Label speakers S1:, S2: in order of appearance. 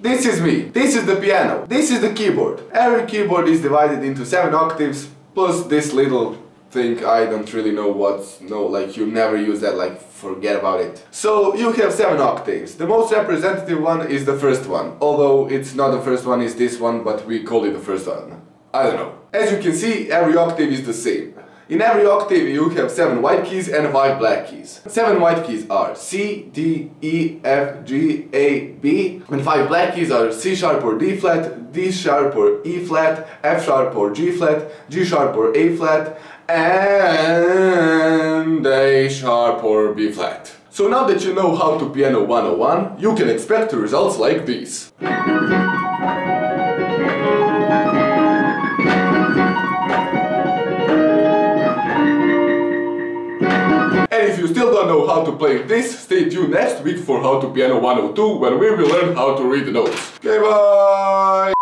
S1: This is me. This is the piano. This is the keyboard. Every keyboard is divided into 7 octaves plus this little thing. I don't really know what's... No, like you never use that, like forget about it. So you have 7 octaves. The most representative one is the first one. Although it's not the first one, it's this one, but we call it the first one. I don't know. As you can see, every octave is the same. In every octave you have 7 white keys and 5 black keys. 7 white keys are C, D, E, F, G, A, B. And 5 black keys are C sharp or D flat, D sharp or E flat, F sharp or G flat, G sharp or A flat, and A sharp or B flat. So now that you know how to piano 101, you can expect results like these. And if you still don't know how to play this, stay tuned next week for How to Piano 102, when we will learn how to read the notes. Okay, bye!